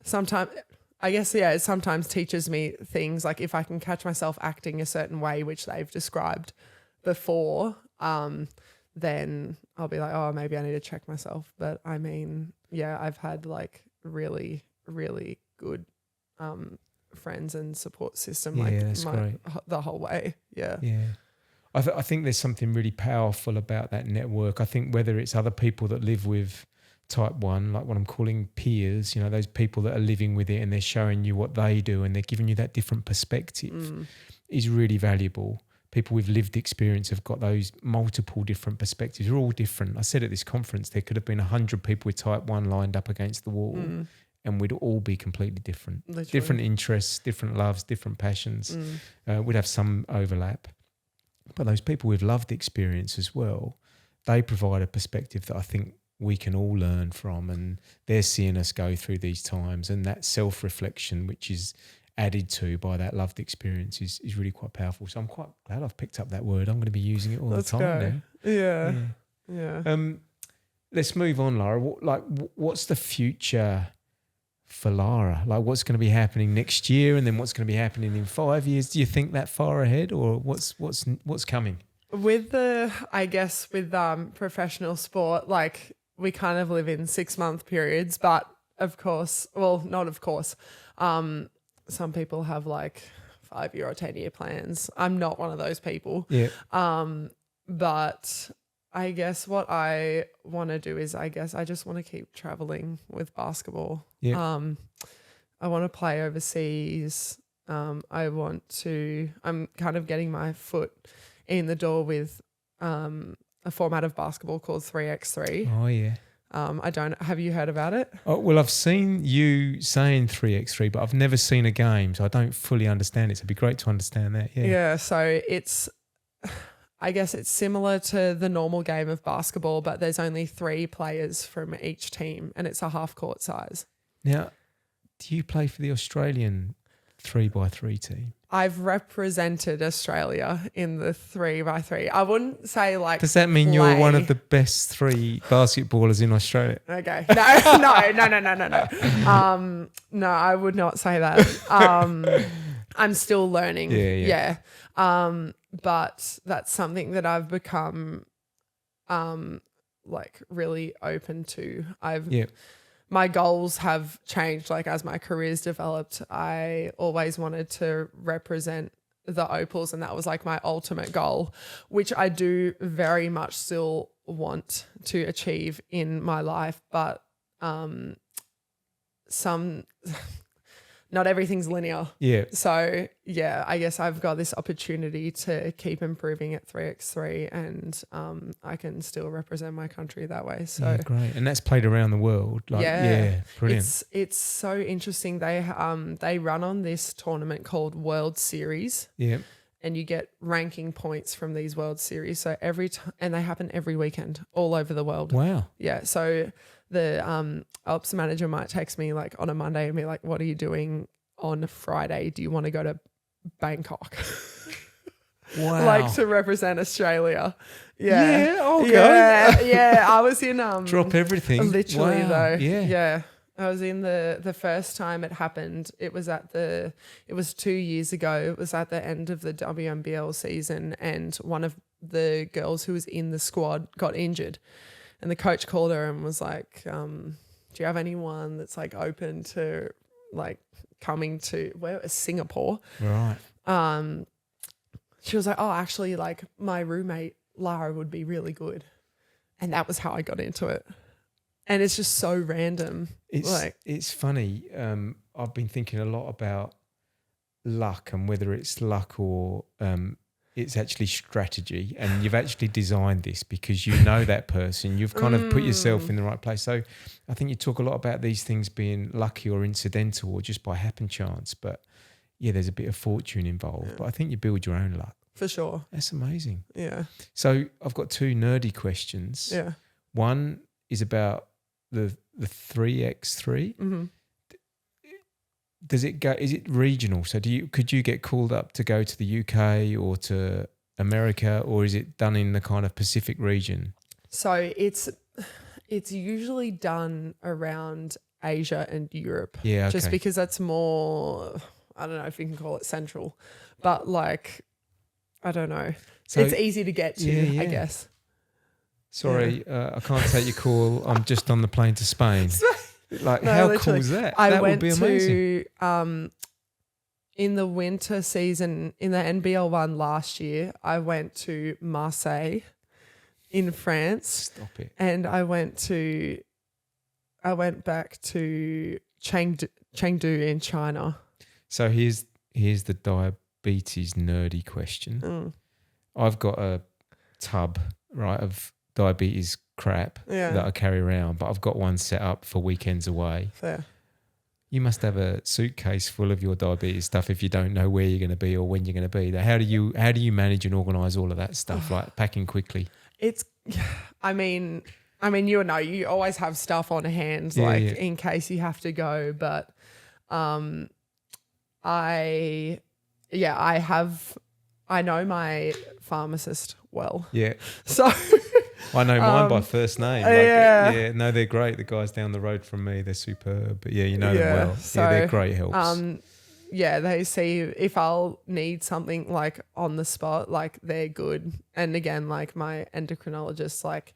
Speaker 2: sometimes I guess, it sometimes teaches me things like if I can catch myself acting a certain way, which they've described before, then I'll be like, oh, maybe I need to check myself. But I mean, I've had like really, really good friends and support system the whole way. Yeah.
Speaker 1: Yeah. I think there's something really powerful about that network. I think whether it's other people that live with type 1, like what I'm calling peers, those people that are living with it and they're showing you what they do and they're giving you that different perspective is really valuable. People with lived experience have got those multiple different perspectives. They're all different. I said at this conference, there could have been 100 people with type 1 lined up against the wall and we'd all be completely different. Literally. Different interests, different loves, different passions. We'd have some overlap. But those people with loved experience as well, they provide a perspective that I think we can all learn from, and they're seeing us go through these times, and that self-reflection which is added to by that loved experience is really quite powerful. So I'm quite glad I've picked up that word. I'm going to be using it all the time now. Yeah. Let's move on, Lara. What's the future for Lara? Like, what's going to be happening next year, and then what's going to be happening in 5 years? Do you think that far ahead, or what's coming?
Speaker 2: With professional sport, like we kind of live in 6-month periods, but of course, well, not of course. Some people have like 5-year or 10-year plans. I'm not one of those people.
Speaker 1: Yeah.
Speaker 2: But I guess what I want to do is I just want to keep traveling with basketball.
Speaker 1: Yeah.
Speaker 2: I want to play overseas. I'm kind of getting my foot in the door with a format of basketball called 3x3.
Speaker 1: Oh, yeah.
Speaker 2: Have you heard about it?
Speaker 1: Oh, well, I've seen you saying 3x3, but I've never seen a game, so I don't fully understand it. So it'd be great to understand that. Yeah.
Speaker 2: Yeah. So I guess it's similar to the normal game of basketball, but there's only 3 players from each team and it's a half court size.
Speaker 1: Now, do you play for the Australian 3x3 team?
Speaker 2: I've represented Australia in the 3x3. I wouldn't say like.
Speaker 1: Does that mean you're one of the best 3 basketballers in Australia?
Speaker 2: Okay. No. No, I would not say that. I'm still learning. Yeah. But that's something that I've become like really open to. my goals have changed. Like as my career's developed, I always wanted to represent the Opals, and that was like my ultimate goal, which I do very much still want to achieve in my life. But not everything's linear.
Speaker 1: Yeah.
Speaker 2: So yeah, I guess I've got this opportunity to keep improving at 3x3, and I can still represent my country that way. So
Speaker 1: yeah, great. And that's played around the world. Like, yeah, brilliant.
Speaker 2: It's so interesting. They run on this tournament called World Series.
Speaker 1: Yeah.
Speaker 2: And you get ranking points from these World Series. So every time, and they happen every weekend all over the world.
Speaker 1: Wow.
Speaker 2: Yeah. So the ops manager might text me like on a Monday and be like, "What are you doing on Friday? Do you want to go to Bangkok?"
Speaker 1: Wow.
Speaker 2: Like to represent Australia. Yeah.
Speaker 1: Yeah. Oh,
Speaker 2: yeah. Yeah. I was in
Speaker 1: drop everything.
Speaker 2: Literally
Speaker 1: wow.
Speaker 2: though.
Speaker 1: Yeah.
Speaker 2: Yeah. I was in the first time it happened. It was 2 years ago. It was at the end of the WNBL season, and one of the girls who was in the squad got injured, and the coach called her and was like, "Do you have anyone that's like open to like coming to Singapore?"
Speaker 1: Right.
Speaker 2: She was like, "Oh, actually, like my roommate Lara would be really good," and that was how I got into it. And it's just so random.
Speaker 1: It's funny. I've been thinking a lot about luck and whether it's luck or it's actually strategy. And you've actually designed this because you know that person. You've kind of put yourself in the right place. So I think you talk a lot about these things being lucky or incidental or just by happen chance. But yeah, there's a bit of fortune involved. Yeah. But I think you build your own luck.
Speaker 2: For sure.
Speaker 1: That's amazing.
Speaker 2: Yeah.
Speaker 1: So I've got two nerdy questions.
Speaker 2: Yeah.
Speaker 1: One is about the 3x3.
Speaker 2: Mm-hmm.
Speaker 1: Does it go? Is it regional? So could you get called up to go to the UK or to America, or is it done in the kind of Pacific region?
Speaker 2: So it's usually done around Asia and Europe.
Speaker 1: Yeah, okay.
Speaker 2: Just because that's more, I don't know if you can call it central, but like, I don't know. So it's easy to get to, I guess.
Speaker 1: Sorry, I can't take your call. I'm just on the plane to Spain. Like,
Speaker 2: no,
Speaker 1: how
Speaker 2: literally.
Speaker 1: cool is that?
Speaker 2: I
Speaker 1: that
Speaker 2: went
Speaker 1: would be amazing.
Speaker 2: to, in the winter season, in the NBL one last year, I went to Marseille in France.
Speaker 1: Stop it.
Speaker 2: And I went back to Chengdu in China.
Speaker 1: So here's the diabetes nerdy question. I've got a tub, right, of diabetes crap that I carry around, but I've got one set up for weekends away.
Speaker 2: Fair.
Speaker 1: You must have a suitcase full of your diabetes stuff if you don't know where you're going to be or when you're going to be there. How do you manage and organise all of that stuff, like packing quickly?
Speaker 2: I mean, you know, you always have stuff on hand, in case you have to go. But I know my pharmacist well. Yeah. So
Speaker 1: I know mine by first name. No, they're great. The guys down the road from me, they're superb. But yeah, you know them well. So, they're great helps.
Speaker 2: They see if I'll need something like on the spot, like they're good. And again, like my endocrinologist, like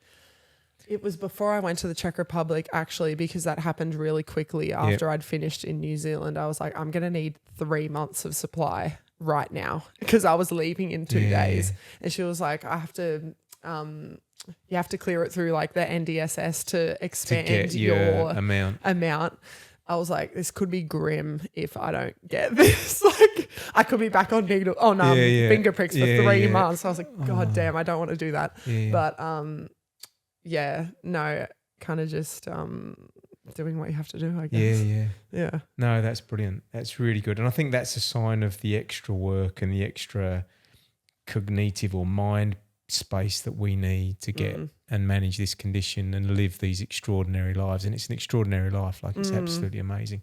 Speaker 2: it was before I went to the Czech Republic actually, because that happened really quickly after I'd finished in New Zealand. I was like, I'm going to need 3 months of supply right now because I was leaving in 2 days. And she was like, you have to clear it through like the NDSS to expand
Speaker 1: to get your amount.
Speaker 2: I was like, this could be grim if I don't get this. Like, I could be back on finger pricks for 3 months. I was like, God damn, I don't want to do that. But kind of just doing what you have to do, I guess. Yeah.
Speaker 1: No, that's brilliant. That's really good. And I think that's a sign of the extra work and the extra cognitive or mind space that we need to get and manage this condition and live these extraordinary lives. And it's an extraordinary life. Like, it's absolutely amazing.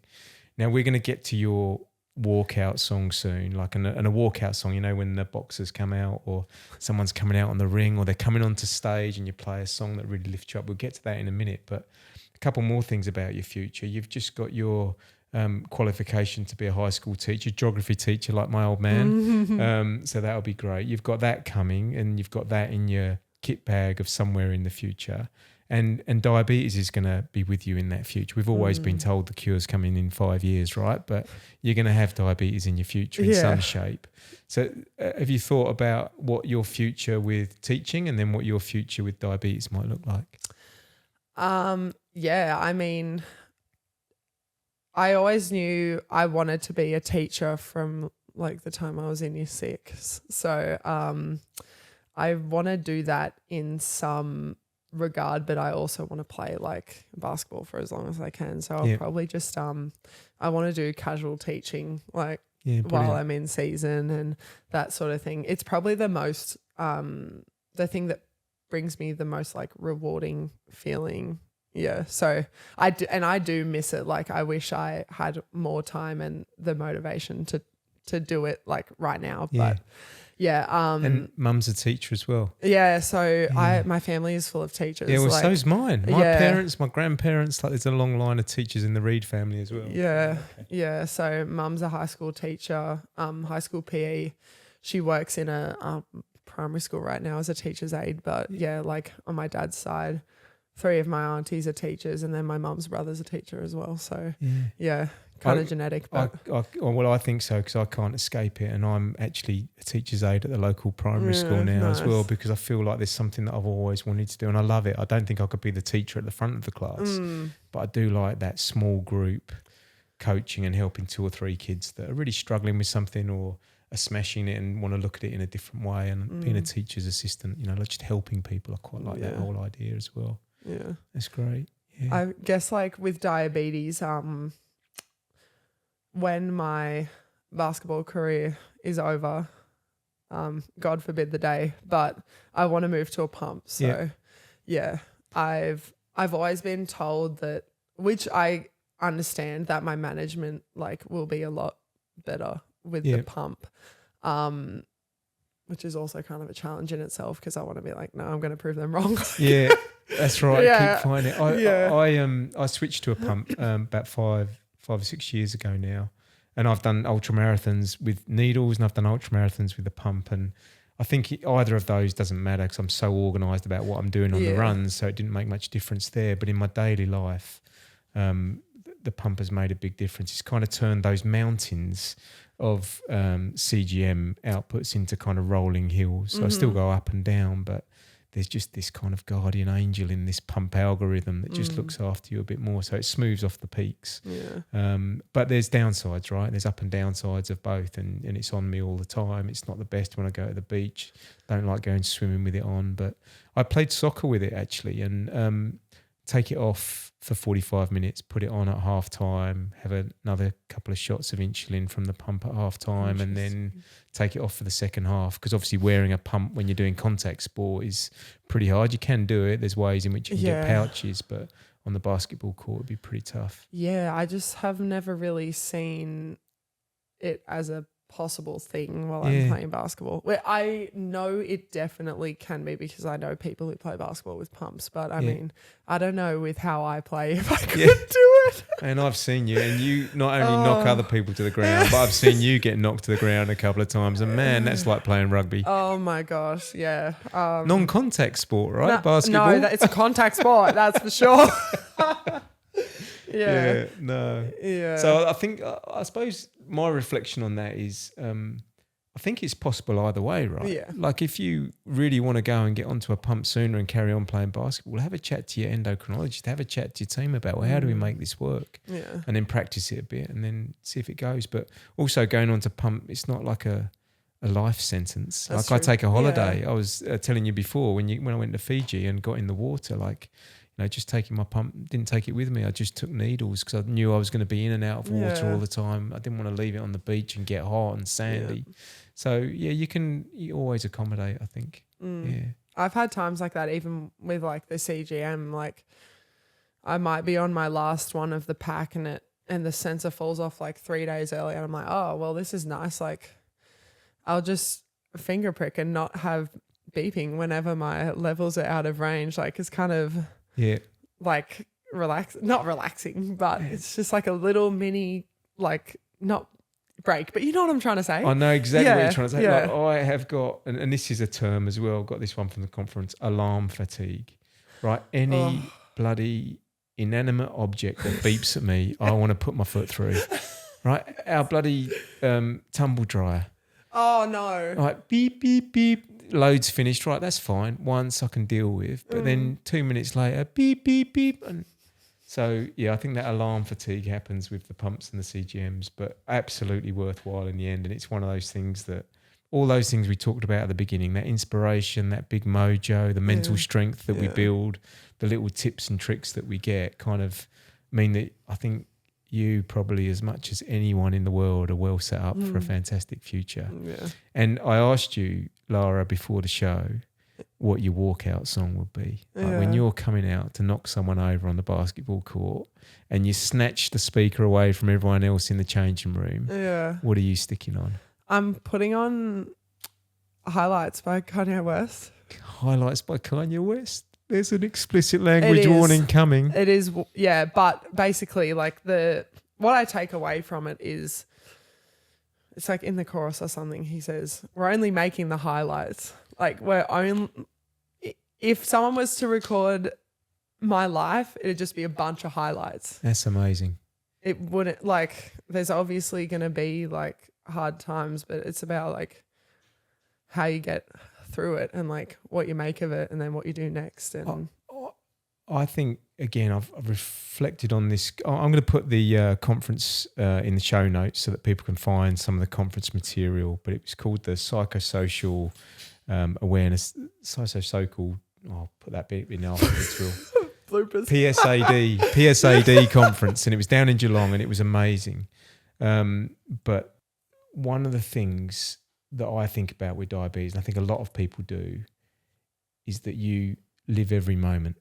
Speaker 1: Now we're going to get to your walkout song soon, like and a walkout song, you know, when the boxers come out or someone's coming out on the ring or they're coming onto stage and you play a song that really lifts you up. We'll get to that in a minute. But a couple more things about your future. You've just got your qualification to be a high school teacher, geography teacher like my old man. So that'll be great. You've got that coming and you've got that in your kit bag of somewhere in the future. And diabetes is going to be with you in that future. We've always been told the cure's coming in 5 years, right? But you're going to have diabetes in your future in some shape. So have you thought about what your future with teaching and then what your future with diabetes might look like?
Speaker 2: Yeah, I mean, I always knew I wanted to be a teacher from like the time I was in year 6. So I want to do that in some regard, but I also want to play like basketball for as long as I can. So I'll probably just I want to do casual teaching like while I'm in season and that sort of thing. It's probably the most the thing that brings me the most like rewarding feeling. Yeah. So I do miss it. Like I wish I had more time and the motivation to do it like right now. But and
Speaker 1: mum's a teacher as well.
Speaker 2: Yeah, so my family is full of teachers.
Speaker 1: Yeah, well, so's mine. My parents, my grandparents, like there's a long line of teachers in the Reed family as well.
Speaker 2: Yeah, yeah. So mum's a high school teacher, high school PE. She works in a primary school right now as a teacher's aide. But yeah, like on my dad's side, 3 of my aunties are teachers, and then my mum's brother's a teacher as well. So yeah. Kind of genetic, but
Speaker 1: I think so because I can't escape it, and I'm actually a teacher's aide at the local primary school now as well because I feel like there's something that I've always wanted to do, and I love it. I don't think I could be the teacher at the front of the class, but I do like that small group coaching and helping 2 or 3 kids that are really struggling with something or are smashing it and want to look at it in a different way. And being a teacher's assistant, you know, like just helping people, I quite like that whole idea as well.
Speaker 2: Yeah,
Speaker 1: that's great. Yeah.
Speaker 2: I guess like with diabetes, when my basketball career is over, God forbid the day, but I want to move to a pump. So I've always been told that, which I understand, that my management like will be a lot better with the pump, which is also kind of a challenge in itself because I want to be like, no, I'm going to prove them wrong.
Speaker 1: Yeah, that's right. Keep finding it. I switched to a pump about 5 or 6 years ago now, and I've done ultra marathons with needles and I've done ultra marathons with the pump, and I think either of those doesn't matter because I'm so organised about what I'm doing on the runs, so it didn't make much difference there. But in my daily life, the pump has made a big difference. It's kind of turned those mountains of CGM outputs into kind of rolling hills. So I still go up and down, but there's just this kind of guardian angel in this pump algorithm that just looks after you a bit more. So it smooths off the peaks. Yeah. But there's downsides, right? There's up and down sides of both, and it's on me all the time. It's not the best when I go to the beach. Don't like going swimming with it on. But I played soccer with it actually, and take it off for 45 minutes, put it on at half time, have another couple of shots of insulin from the pump at half time, and then take it off for the second half. Because obviously wearing a pump when you're doing contact sport is pretty hard. You can do it. There's ways in which you can get pouches, but on the basketball court it'd be pretty tough. Yeah,
Speaker 2: I just have never really seen it as a possible thing while I'm playing basketball. Where I know it definitely can be because I know people who play basketball with pumps, but I mean, I don't know with how I play if I could do it.
Speaker 1: And I've seen you, and you not only knock other people to the ground, but I've seen you get knocked to the ground a couple of times, and man, that's like playing rugby.
Speaker 2: Oh my gosh, yeah.
Speaker 1: Non-contact sport, right? Basketball?
Speaker 2: No, it's a contact sport, that's for sure.
Speaker 1: Yeah. So I suppose my reflection on that is I think it's possible either way, right?
Speaker 2: Yeah.
Speaker 1: Like if you really want to go and get onto a pump sooner and carry on playing basketball, have a chat to your endocrinologist, have a chat to your team about, well, how do we make this work?
Speaker 2: Yeah.
Speaker 1: And then practice it a bit and then see if it goes. But also going on to pump, it's not like a life sentence.
Speaker 2: That's
Speaker 1: like
Speaker 2: true.
Speaker 1: I take a holiday. I was telling you before when I went to Fiji and got in the water, like, you know, just taking my pump, didn't take it with me. I just took needles because I knew I was going to be in and out of water all the time. I didn't want to leave it on the beach and get hot and sandy. Yeah. So, you always accommodate, I think. Yeah.
Speaker 2: I've had times like that even with like the CGM. Like I might be on my last one of the pack and the sensor falls off like 3 days early and I'm like, oh, well, this is nice. Like I'll just finger prick and not have beeping whenever my levels are out of range. Like it's kind of...
Speaker 1: Yeah.
Speaker 2: Like not relaxing, but it's just like a little mini, like not break, but you know what I'm trying to say?
Speaker 1: I know exactly what you're trying to say. Yeah. Like I have got, and this is a term as well, got this one from the conference, alarm fatigue. right? Any bloody inanimate object that beeps at me, I want to put my foot through. Right? Our bloody tumble dryer.
Speaker 2: Oh no.
Speaker 1: Right, beep, beep, beep. Load's finished. Right, that's fine. Once I can deal with. But then 2 minutes later, beep, beep, beep. And so, yeah, I think that alarm fatigue happens with the pumps and the CGMs, but absolutely worthwhile in the end. And it's one of those things that, all those things we talked about at the beginning, that inspiration, that big mojo, the mental strength that we build, the little tips and tricks that we get kind of mean that I think you probably as much as anyone in the world are well set up for a fantastic future. Yeah. And I asked you, Lara, before the show, what your walkout song would be. Like when you're coming out to knock someone over on the basketball court and you snatch the speaker away from everyone else in the changing room, what are you sticking on?
Speaker 2: I'm putting on Highlights by Kanye West.
Speaker 1: Highlights by Kanye West? There's an explicit language warning coming.
Speaker 2: It is, yeah. But basically, like what I take away from it is, it's like in the chorus or something, he says, we're only making the highlights. Like if someone was to record my life, it'd just be a bunch of highlights.
Speaker 1: That's amazing.
Speaker 2: It wouldn't, like, there's obviously going to be like hard times, but it's about like how you get through it and like what you make of it and then what you do next. And
Speaker 1: I think, again, I've reflected on this. I'm going to put the conference in the show notes so that people can find some of the conference material, but it was called the Psychosocial Awareness, Psychosocial, I'll put that bit in afterwards, Will.
Speaker 2: Bloopers.
Speaker 1: PSAD conference, and it was down in Geelong and it was amazing. But one of the things that I think about with diabetes, and I think a lot of people do, is that you live every moment,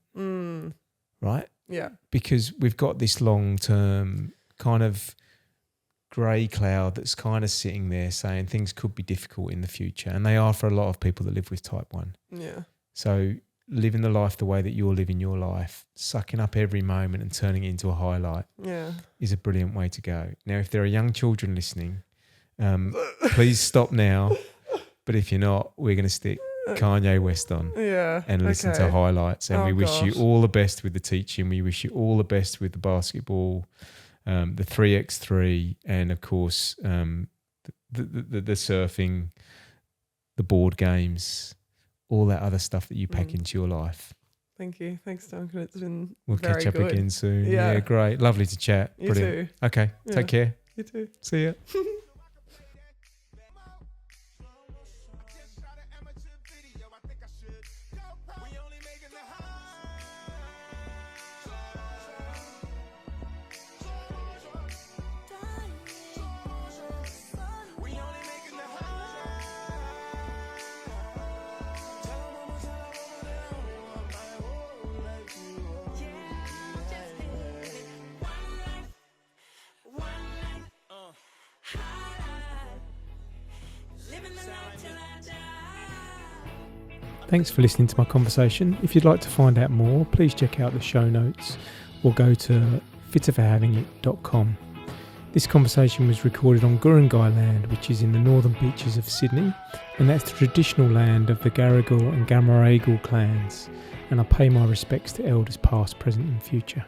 Speaker 1: right?
Speaker 2: Yeah.
Speaker 1: Because we've got this long-term kind of grey cloud that's kind of sitting there saying things could be difficult in the future, and they are for a lot of people that live with type 1.
Speaker 2: Yeah.
Speaker 1: So living the life the way that you're living your life, sucking up every moment and turning it into a highlight is a brilliant way to go. Now, if there are young children listening, please stop now. But if you're not, we're going to stick Kanye West on and listen to highlights. And we wish you all the best with the teaching. We wish you all the best with the basketball, the 3x3, and of course the surfing, the board games, all that other stuff that you pack into your life.
Speaker 2: Thank you. Thanks, Duncan. It's been
Speaker 1: We'll
Speaker 2: very
Speaker 1: catch up
Speaker 2: good.
Speaker 1: again soon. Yeah, great. Lovely to chat.
Speaker 2: You
Speaker 1: Brilliant.
Speaker 2: too.
Speaker 1: Okay, take care.
Speaker 2: You too.
Speaker 1: See ya. Thanks for listening to my conversation. If you'd like to find out more, please check out the show notes or go to fitterforhavingit.com. This conversation was recorded on Guringai land, which is in the northern beaches of Sydney, and that's the traditional land of the Garigal and Gamaragal clans, and I pay my respects to elders past, present and future.